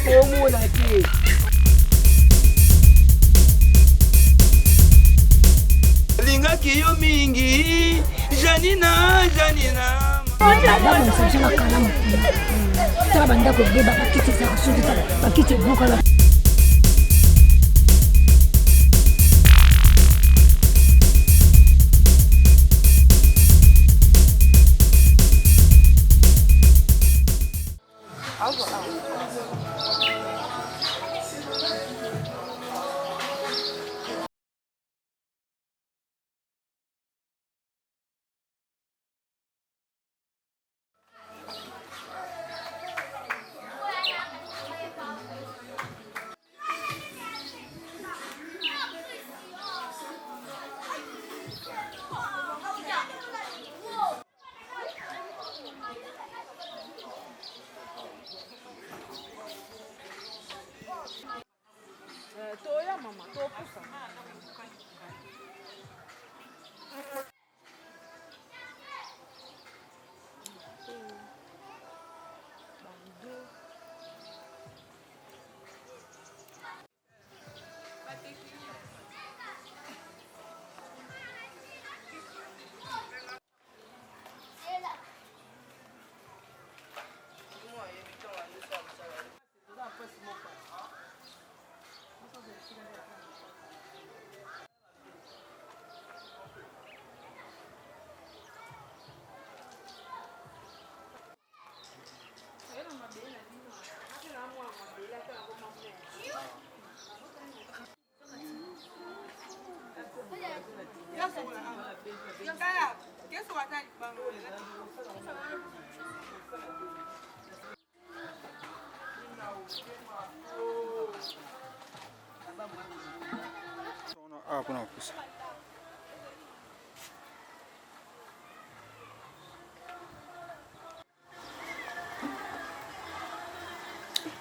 omona te. Lingaki yo mingi, Janina. D'abord, ça j'ai la calme. Ça va ndako beba bakiti za kusuki bakiti buka la. Toya mama, topusa. Kuna kusa.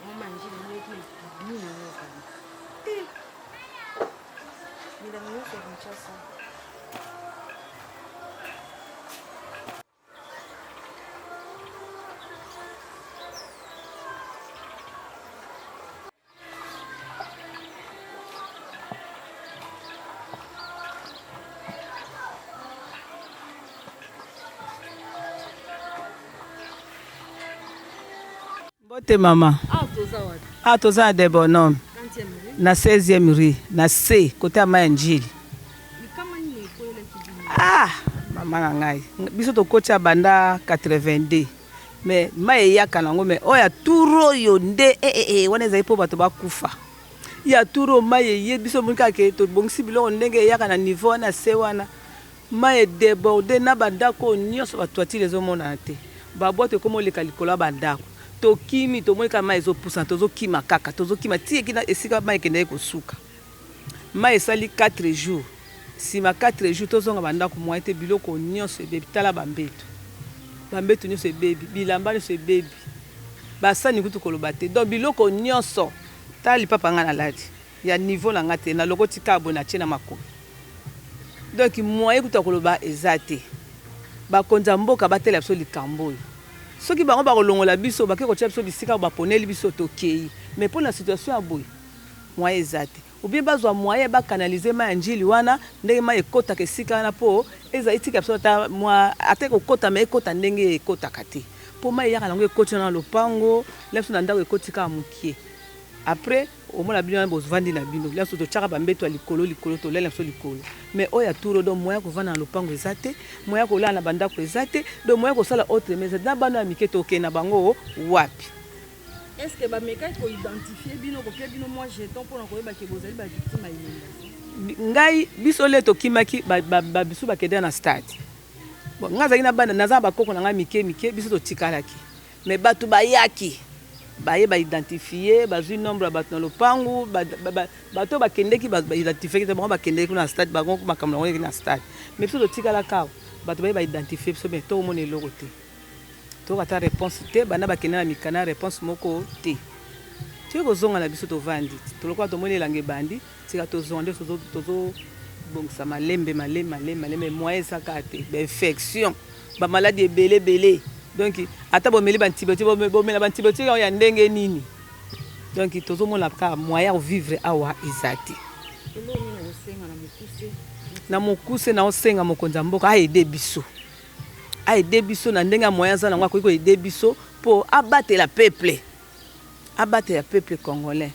Mama njini mweki nini mweka. Nida mweka mchasa. Bote mama. Toza de bonhomme. Na 16e rue, na C, côté à Manjili. Mama na ngai. Biso to kocha banda 82. Mais mai ya kanango mais oya turo yonde wana zai po bato bakufa. Ya turo mai ye biso muka ke to bongsi bilo ndenge ya kana niveau na C wana. Mai débordé na bandako nyonso bato atile zo mona te. Ba bote komo le kalikola bandako. To kimi to moi kama ezo pusa tozo kima kaka tozo kima tie kina esika mai kende ko suka mai sali 4 jours si ma 4 jours tozo ngabanda ko moi te biloko nyonso bebi tala bambetu nyonso bebi bilamba nyonso bebi basani kutu koloba te donc biloko nyonso tali papa ngana ladi ya niveau na ngate na lokoti kabo na chena mako donc moi kutu koloba ezate ba konza mboka batela biso likambo soki bango ba kolongola biso ba ke ko tia biso bisika ba poneli biso tokei mais pour la situation aboy moyen ezate ou bien bazwa moyen ba canaliser ma njili wana ndenge ma ekota ke sika na po eza itika biso ta moi ate ko kota mais ekota ndenge ekota kate po ma ya kanango ekoti na lopango leso na ndako ekotika mukie après au moins la bino bozvandi na bino leso to chaka bambeto likolo to lela so likolo mais oya turo do moya ko vana na lopango ezate moya ko lana bandako ezate do moya ko sala autre mais na bano ya mike to ke na bango wapi est-ce que ba meka ko identifier bino ko ke bino moi jeton pour na ko ba ke bozali ba victime inondation ngai biso le to kimaki ba biso ba kede na stade bon ngaza ina bana naza ba koko na ngai mike biso to tikalaki mais batu bayaki baye ba identifier bazui nombre ba na lopangu bato bakendeki ba identifier te bango bakendeki na stade bango makamla ngoni na stade mais biso to tikala kawo bato baye ba identifier biso mais to mona eloko te to kata réponse te bana bakenda na mikana réponse moko te tu kozonga na biso to vandi to lokwa to mona elange bandi tika to zonde tozo bon ça malembe moyen sakate ba infection ba maladie belé donc ata bomeli bantibiotique bomela bantibiotique ya ndenge nini Donc tozomona ka moyen vivre awa ezati. Na mokuse na osenga mokonzi mboka aide biso. Aide biso na ndenga moyen za nango ko aide biso pour abattre la peuple. Abattre le peuple congolais.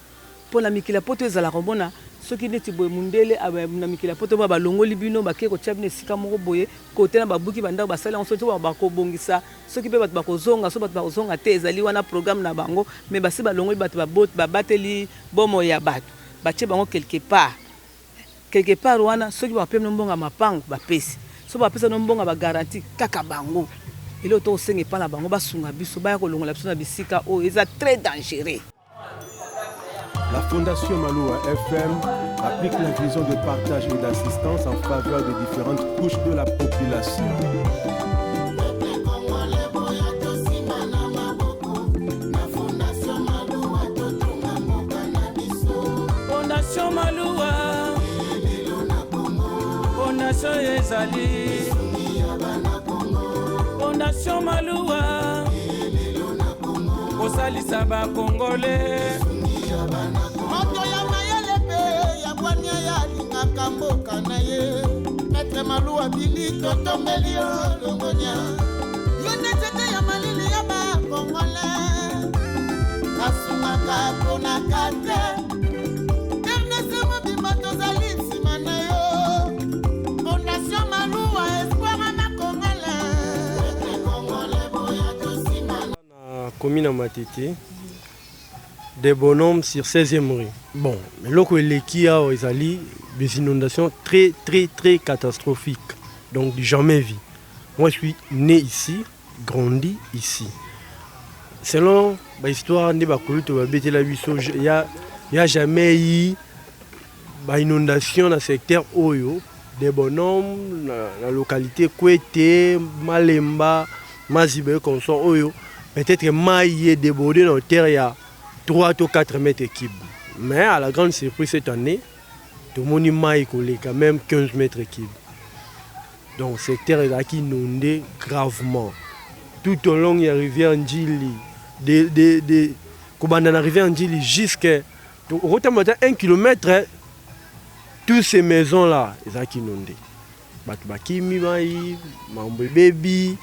Pour la mikila poto ezala komona soki neti boye mundele na mikila poto ba balongoli bino ba ke ko tchabne sika moko boye côté na babuki banda ba sala on soki ba ko bongisa soki pe bat ba kozonga so bat ba kozonga te ezali wana programme na bango mais ba se balongoli bat ba bot ba bateli bomo ya bato ba tche bango quelque part wana soki ba pemno mbonga mapango ba pesi so ba pesa no mbonga ba garantie kaka bango ilo to senge pa na bango basunga biso ba ya kolongola biso na bisika o eza très dangereux. La Fondation Maloa FM applique la vision de partage et d'assistance en faveur des différentes couches de la population. Fondation Maloa, Fondation Ezali, Fondation Maloa, Osalisa ba Congolais. Moto ya mayele pe ya bwania ya lingaka mboka na ye Maître Maloa Bili totombeli yo longonya yo nzete ya malili ya ba Congolais kasungaka mpona kate Ernest Mobimba tozali nsima na yo Fondation Maloa espoir na Congolais boya tosima na commune Matete. Des bonhommes sur 16e rue. Bon, mais là, il y a des inondations très catastrophiques. Donc, jamais vu. Moi, je suis né ici, grandi ici. Selon l'histoire de il n'y a jamais eu d'inondation dans le secteur Oyo. Des bonhommes dans la localité Kwete, Malemba, Mazibe, comme ça, Oyo. Peut-être que Maïe est débordé dans la terre, il y a 3 ou 4 mètres cubes. Mais à la grande surprise cette année, tout le monde est quand même 15 mètres cubes. Donc le secteur est là qui inondé gravement. Tout au long de la rivière Ndjili, de la rivière Ndjili jusqu'à 1 kilomètre, toutes ces maisons-là, ils sont inondées. Bakimi, Baby.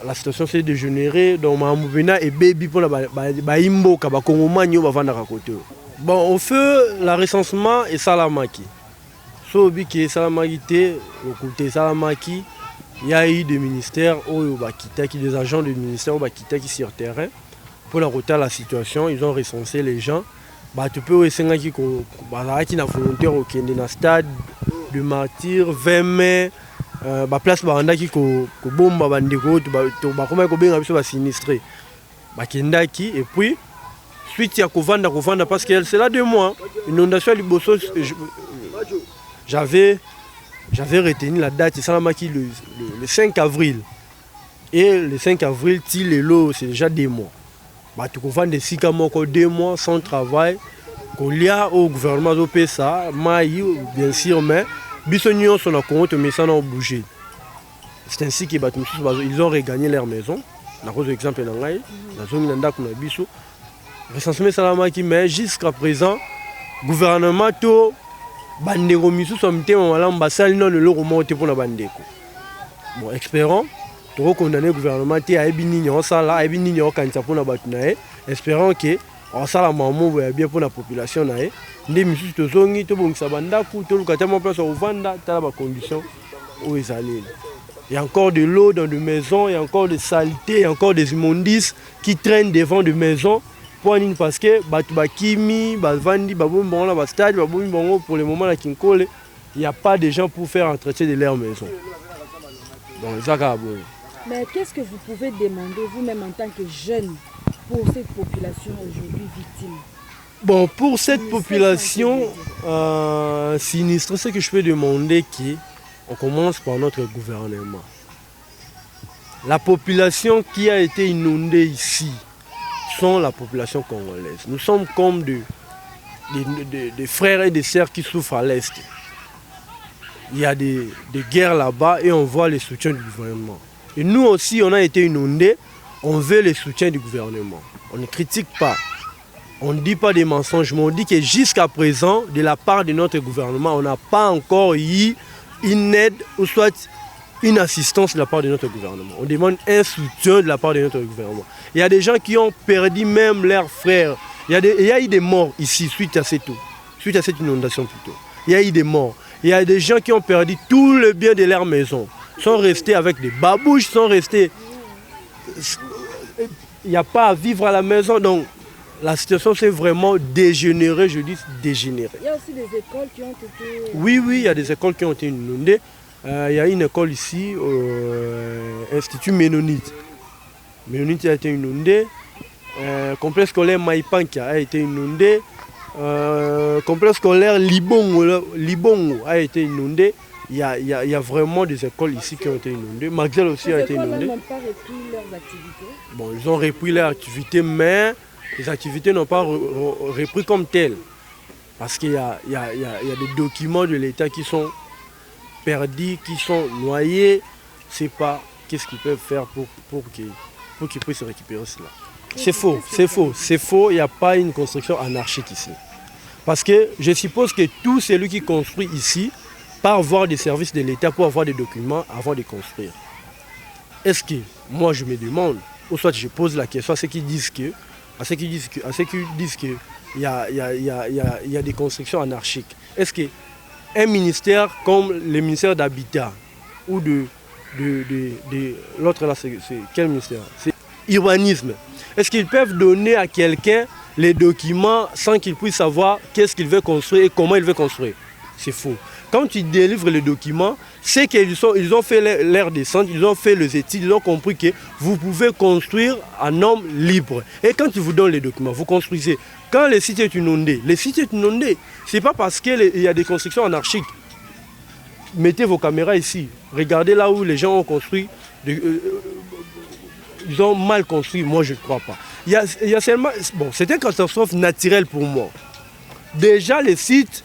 La situation s'est dégénérée, donc Mamoubena et Baby pour la Baimbo, Kabakongomanyo, Bavandaka côté. Bon, on fait le recensement et Salamaki. Sobi qui est Salamaki, au côté Salamaki, il y a eu des ministères, des agents du ministère qui sur terrain pour la route la situation. Ils ont recensé les gens. Tu peux aussi qui na volontaire au stade de martyr 20 mai. Place barandaki ko bomba bandeko to bakoma ko benga biso ba sinistré bakendaki et puis suite ya kovanda parce que c'est là 2 mois inondation liboso j'avais retenu la date salamaki le 5 avril et le 5 avril tilelo c'est déjà 2 mois tu kovanda sika moko 2 mois sans travail kolia au gouvernement do pesa mai bien sûr mais c'est ainsi qu'ils ils ont regagné leur maison. Exemple, mais jusqu'à présent, le gouvernement tout bon, espérons condamner le gouvernement espérons que on ça la bien pour la population des musiques de zongi to bongisa bandaku to lukatama place au vanda tala ba conditions où ils allaient. Il y a encore de l'eau dans des maisons, il y a encore des saletés, il y a encore des immondices qui traînent devant des maisons parce que bakimi bavandi babombo la stade babombo pour le moment la kinkole, il n'y a pas de gens pour faire entretien de leur maison. Donc ça va. Mais qu'est-ce que vous pouvez demander vous-même en tant que jeune pour cette population aujourd'hui victime? Bon, pour cette population sinistre, ce que je peux demander, on commence par notre gouvernement. La population qui a été inondée ici sont la population congolaise. Nous sommes comme des frères et des sœurs qui souffrent à l'Est. Il y a des guerres là-bas et on voit le soutien du gouvernement. Et nous aussi, on a été inondés, on veut le soutien du gouvernement. On ne critique pas. On ne dit pas des mensonges, mais on dit que jusqu'à présent, de la part de notre gouvernement, on n'a pas encore eu une aide ou soit une assistance de la part de notre gouvernement. On demande un soutien de la part de notre gouvernement. Il y a des gens qui ont perdu même leurs frères. Il y a eu des morts ici suite à cette inondation plutôt. Il y a eu des morts. Il y a des gens qui ont perdu tout le bien de leur maison. Ils sont restés avec des babouches, sont restés... Il n'y a pas à vivre à la maison, donc la situation s'est vraiment dégénérée, je dis dégénérée. Il y a aussi des écoles qui ont été... Oui, il y a des écoles qui ont été inondées. Il y a une école ici, Institut Ménonite. Ménonite a été inondé. Complexe scolaire Maïpankia a été inondé. Complexe scolaire Libongo a été inondé. Il y a vraiment des écoles ici qui ont été inondées. Maxel aussi a été inondé. Les écoles n'ont pas repris leurs activités. Bon, ils ont repris leurs activités, mais les activités n'ont pas repris comme telles. Parce qu'il y a des documents de l'État qui sont perdus, qui sont noyés. Je ne sais pas qu'est-ce qu'ils peuvent faire pour qu'ils puissent récupérer cela. C'est faux. Il n'y a pas une construction anarchique ici. Parce que je suppose que tout celui qui construit ici part voir des services de l'État pour avoir des documents avant de construire. Est-ce que, moi je me demande, ou soit je pose la question à ceux qui disent que, il y a des constructions anarchiques. Est-ce qu'un ministère comme le ministère d'Habitat ou de l'autre là, c'est quel ministère? C'est urbanisme. Est-ce qu'ils peuvent donner à quelqu'un les documents sans qu'il puisse savoir qu'est-ce qu'il veut construire et comment il veut construire? C'est faux. Quand tu délivres les documents, c'est qu'ils ont fait leur descente, ils ont fait les études, ils ont compris que vous pouvez construire en homme libre. Et quand ils vous donnent les documents, vous construisez. Quand le site est inondé, ce n'est pas parce qu'il y a des constructions anarchiques. Mettez vos caméras ici, regardez là où les gens ont construit, ils ont mal construit, moi je ne crois pas. Il y a seulement, bon, c'est une catastrophe naturelle pour moi. Déjà les sites,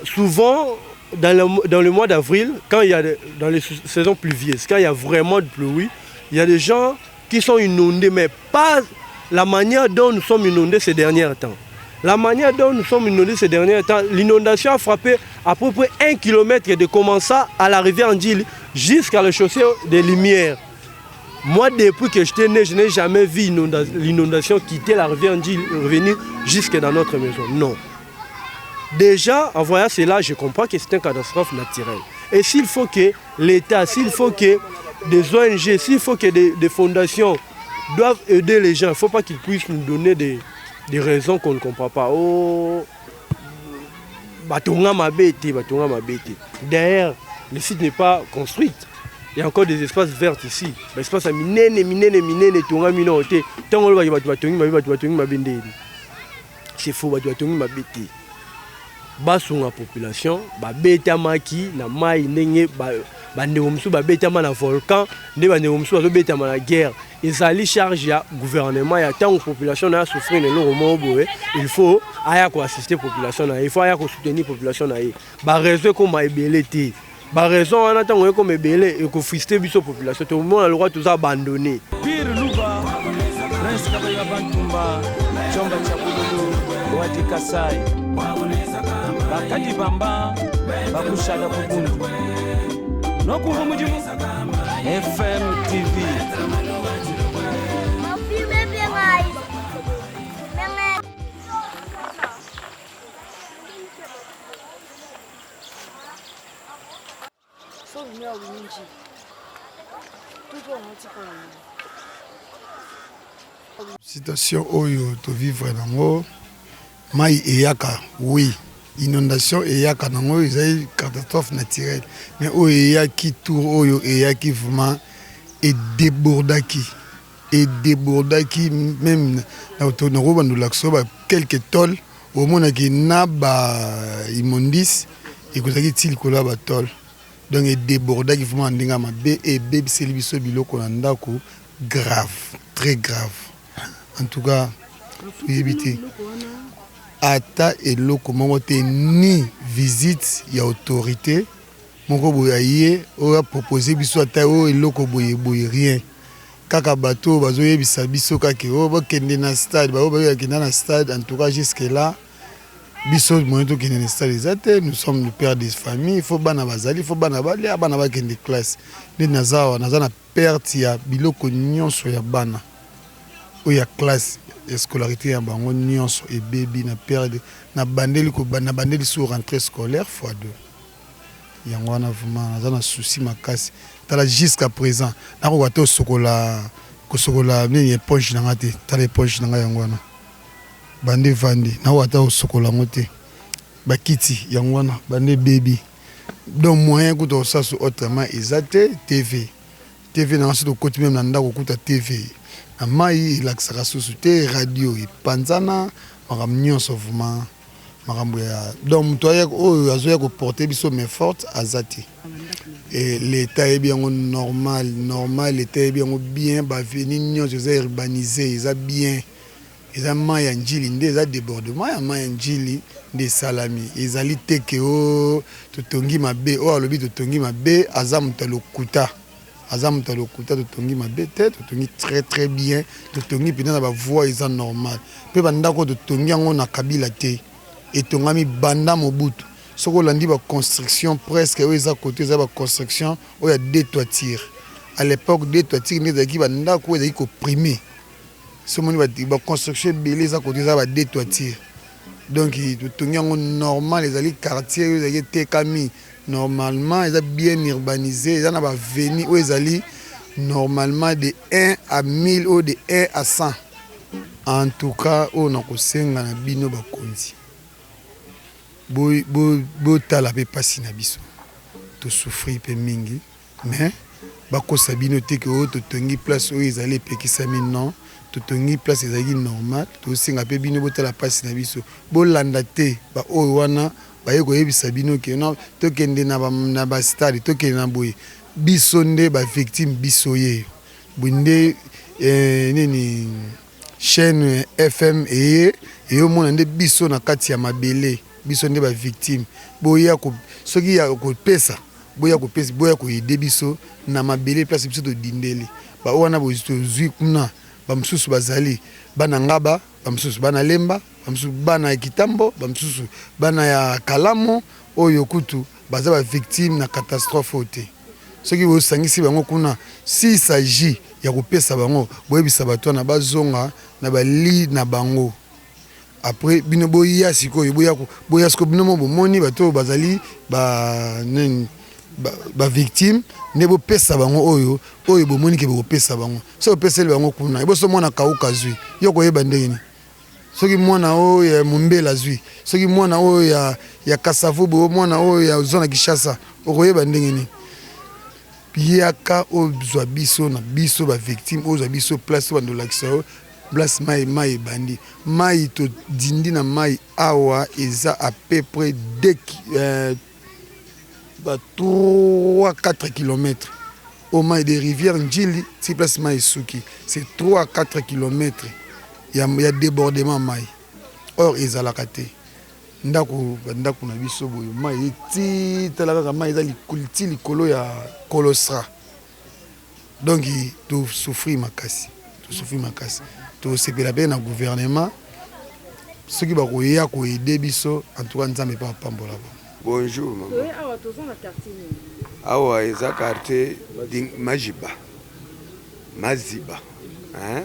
souvent, dans le mois d'avril, quand il y a dans les saisons pluvieuses, quand il y a vraiment de pluie, il y a des gens qui sont inondés, mais pas la manière dont nous sommes inondés ces derniers temps. La manière dont nous sommes inondés ces derniers temps, l'inondation a frappé à peu près 1 kilomètre de commençant à la rivière Ndjili jusqu'à la chaussée des Lumières. Moi, depuis que j'étais né, je n'ai jamais vu l'inondation quitter la rivière Ndjili et revenir jusque dans notre maison. Non. Déjà, en voyant cela, je comprends que c'est une catastrophe naturelle. Et s'il faut que l'État, s'il faut que des ONG, s'il faut que des fondations doivent aider les gens, il ne faut pas qu'ils puissent nous donner des raisons qu'on ne comprend pas. Oh, derrière, le site n'est pas construit. Il y a encore des espaces verts ici. L'espace a c'est faux, basunga population babetamaki na mai ndenge bandeko mosusu babetama na volcan nde bandeko mosusu bazobetama na guerre ezali charge ya gouvernement ya ntango population na ya souffrir na eloko moko boye il faut aya koassister population na ye il faut aya kosoutenir population na ye baraison ekoma ebele te baraison wana ntango ekoma ebele ekofrustre biso population tomona lokwa toza abandonné Pire Luba Prince Kabaya Bantumba Chomba cha Bululu Wadi Kasai Bakati Bamba Bakushaka Kubundu Nokumva Mujibu FM TV Situation oyo to vivre nango mai eyaka oui inondation eyaka nango ezali catastrophe naturelle mais oyo eyaki tour oyo eyaki vraiment et débordaki même na otono bandula soba quelques tôles au monaki na ba immondice et kozaki til kola ba tôle donc et débordaki vraiment ndinga mabe et bébé biso biloko na ndako grave, très grave. En tout cas, éviter. Ata et loko mongote ni visite ya autorité. Mongo boyaye, on a proposé biso ata o et loko boye rien. kaka bato bazoyebisa biso kaka o bakende na stade bao bakende na stade en tout cas jusque là biso moyen tokende na stade ezate nous sommes le père des familles il faut bana bazali il faut bana balia bana bakende classe nde naza na perte ya biloko nyonso ya bana o ya classe ya scolarité ya bango nyonso ebebi na perte na bandeli ko bana bandeli sur rentrée scolaire x2 yango wana vraiment naza na souci makasi tala jusqu'à présent nakoka te kosokola nini éponge na nga te tala éponge na nga yango wana bande vandi nakoka te kosokola yango te bakiti yango wana bande bebi donc moyen kuta kosasu autrement eza te tv na nga so tokoti meme na ndako okuta tv na mai elakisaka susu te radio epanzana makambo nyonso vraiment makambo ya donc moto oyo azoya koporte biso main forte aza te et l'état est bien normal l'état est bien bien baveni nyonso eza urbanisé eza bien eza mai ya njili nde eza débordement ya mai ya njili nde salami ezali teke o totongi mabe o alobi totongi mabe aza moto alokuta totongi mabe te totongi très très bien totongi mpena na bavoix eza normal mpe bandako totongi yango na kabila te etongami banda mobutu soko landi ba construction presque oyo eza côté eza ba construction oyo ya deux toitures à l'époque deux toitures nde ezalaki bandako oyo ezalaki koprimé somoni ba construction ebele eza côté eza ba deux toitures donc totongi yango normal ezali quartier oyo ezalaki etekami normalement eza bien urbanisé eza na baveni oyo ezali normalement de 1 à 1000 ou de 1 à 100 en tout cas oyo nakosenga na bino bakonzi botala mpe mpasi na biso tosouffrir mpe mingi mais bakosa bino te ke oyo totongi place oyo ezali epekisami non totongi place ezalaki normal tosenga mpe bino botala mpasi na biso bolanda te baoyo wana baye koyebisa bino ke non tokende na bastade tokende na boye biso nde bavictime biso yeyo bonde nini chaîne FM eyomona nde biso na kati ya mabele biso nde bavictime boya soki ya kopesa boya koyede biso na mabele place biso todindeli baoyo wana tozwi kuna bamosusu bazali bana ngaba bamosusu bana lemba bamosusu bana ya kitambo bamosusu bana ya kalamo oyo kutu baza bavictime na catastrophe oyo te soki bosangisi bango kuna si s'agit ya kopesa bango boyebisa bato wana bazonga na bali na bango après bino boya sikoyo boya sikoyo bino mo bomoni bato bazali ba victime ne bopesa bango oyo bomoni ke bopesa bango so opeseli bango kuna eboso mwana kauka zwi yo koyeba ndenge ni soki mwana oyo ya Mumbela zwi soki mwana oyo ya Kasavubu mwana oyo ya zona Kishasa okoyeba ndenge ni yaka ozwa biso na biso ba victime ozwa biso place bandolakisa o place mai bandi mai to dindi na mai awa eza à peu près 3-4 km au mai des rivières Njili si place mai suki c'est 3-4 km ya débordement mai or ezalaka te ndako na biso boyo mai eti talaka mai eza likolo ya kolosra donc to souffrir makasi tosepela mpe na gouvernement soki bakoya koyede biso en tout cas nzambe mpe apambola bo bonjour maman awa eza quartier maziba hein?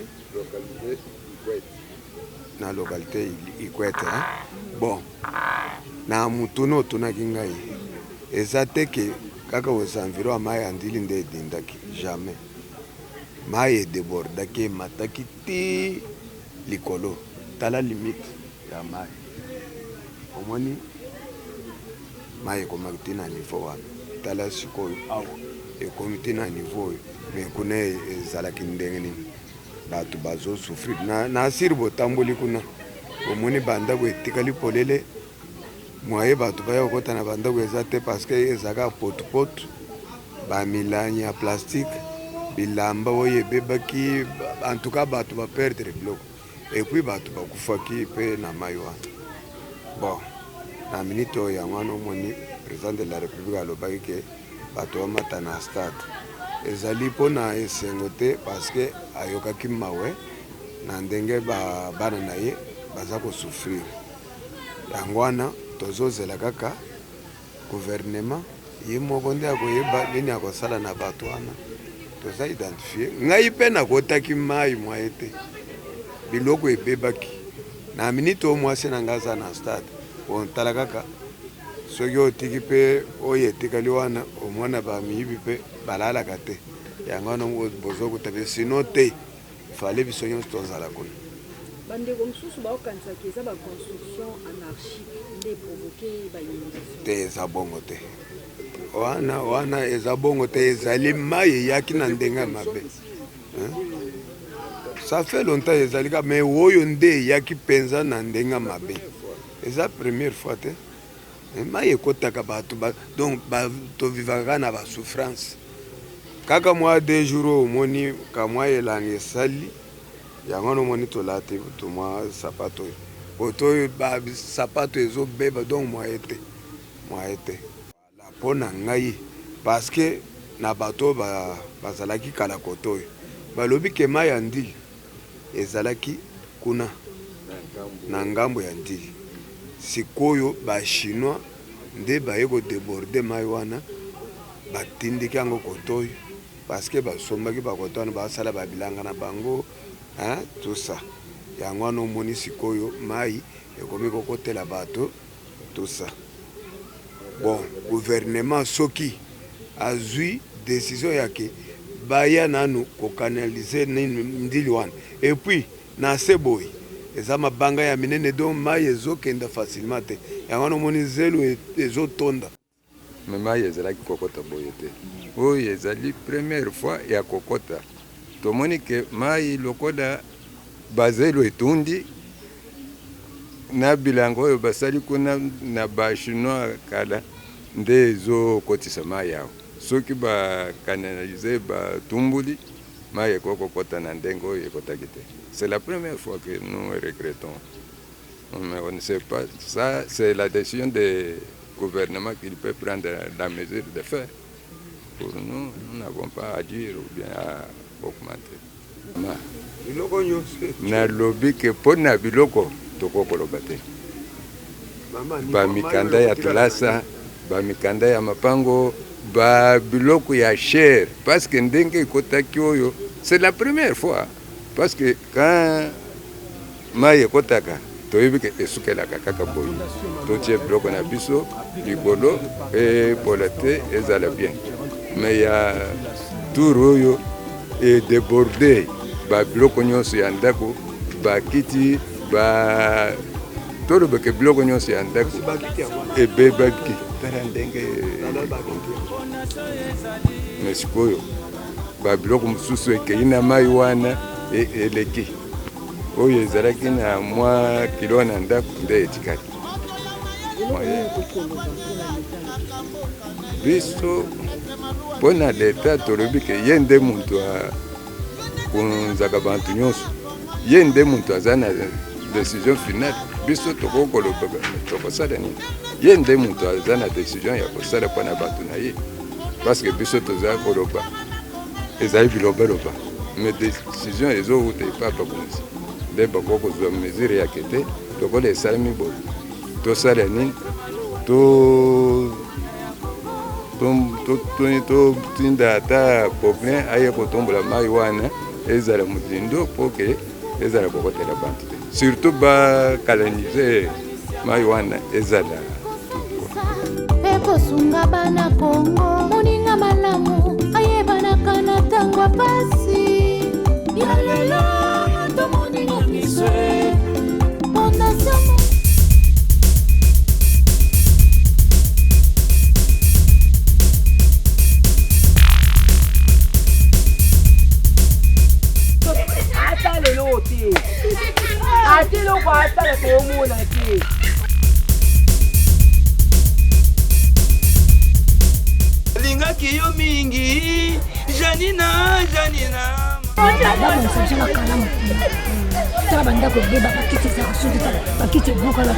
Na localité Ikwete bon na mutuno otunaki ngai eza te ke kaka aux environs mai andili nde edindaki jamais mai edebordaki emataki ti likolo tala limite ya mai omoni mai ekomaki ti na niveau wana tala sikoyo awa ekomi ti na niveau oyo me kuna ezalaki ndenge nini bato bazosouffrir na asiri botamboli kuna omoni bandako etikali polele mwaye bato baya kokota na bandako eza te parce que ezalaka potu bamilanyi ya plastique bilamba oyo ebebaki en tout cas bato baperdre biloko epuis bato bakufaki mpe na mai wana bon na minute oyo yango wana omoni président de la république alobaki ke bato bamata na stade ezali mpona esengo te parce que ayokaki mawe na ndenge bana na ye baza kosouffrir. Yango wana tozozela kaka gouvernement ye moko nde akoyeba nini akosala na bato wana toza identifie. Ngai mpe nakotaki mai mwa ete biloko ebebaki na minute o mwasi na ngai aza na stade ontala kaka soki otiki mpe oyo etikali wana omwana bamiyibi mpe balalaka te. Yango wana bozokuta mpe sino te fale biso nyonso tozala kuna. Bandeko mosusu baokanisaki eza baconstruction anarchique nde provoke bainondation te, eza bongo te. Wana eza bongo te, ezali mai eyaki na ndenge mabe. Ça fait longtemps ezali ka mais oyo nde eyaki mpenza na ndenge mabe. Eza première fois te. Mai ekotaka bato donc tovivaka na basouffrance. Kaka mwa 2 jours omoni kamwa elanga esali yango nomoni tolate tomwa sapato oyo sapato ezobeba donc mwa ete mpona ngai parce que na bato bazalaki kala koto oyo balobi ke mai ya ndili ezalaki kuna na ngambo ya ndili. Sikoyo bachinois nde baye kodeborde mai wana batindiki yango koto oyo parce que basombaki bakoto wana basala babilanga na bango tout ça. Yango wana omoni sikoyo mai ekomi kokotela bato tout ça. Bon, gouvernement soki azwi décision yake baya nanu kokanalize ndili wana et puis na seboyi eza mabanga ya minene donc mai ezokenda facilement te. Yango wana omoni zelo ezotonda. Mais mai ezalaki kokota boye te. Oyo ezali première fois ya kokota. Tomoni ke mai lokola bazelo etundi na bilango oyo basali kuna na bachinois kala nde ezokotisa mai yao. Soki bakanalize batumbuli mai ekokota na ndenge oyo ekotaki te. C'est la première fois que nous regrettons. Mais on ne sait pas. Ça, c'est la décision du gouvernement qu'il peut prendre la mesure de faire. Pour nous, nous n'avons pas à dire ou bien à augmenter. Na lobby que pour na biloko tokokoloba te. Ba mikanda ya tulasa, ba mikanda ya mapango, ba biloko ya cher parce que ndenge kotaki oyo, c'est la première fois parce que quand mai kotaka toyebi ke esukelaka kaka boyi totie biloko na biso likolo e polate ezala bien mais ya tour oyo e débordé ba biloko nyonso ya ndako bakiti ba toloba ke biloko nyonso ya ndako ebebaki tala ndenge mais sikoyo ba biloko mosusu ekei na mai wana eleki oyo ezalaki na mwa kilo na ndako nde etikali. Biso mpona leta tolobi ke ye nde muntu akonzaka bantu nyonso, ye nde muntu aza na décision finale. Biso tokokoloba tokosala nini, ye nde muntu aza na décision ya kosala mpona bato na ye parce que biso toza koloba ezali bilobaloba mais décision ezowuta epa bakonzi nde bakokozwa mesure yake te lokola esalami boye tosala nini totinda ata problème aye kotombola mai wana ezala mozindo mpo ke ezala kokotela bantu te surtout bakalanize mai wana ezala ekosunga bana Kongo moninga malamu ayebanaka na ntango pasi ya lelo tomoninga miswe fondation ata lelo te ate loko ata na tomona te lingaki yo mingi Janina Tala bandako beba bakiti za kusuki tala bakiti buka la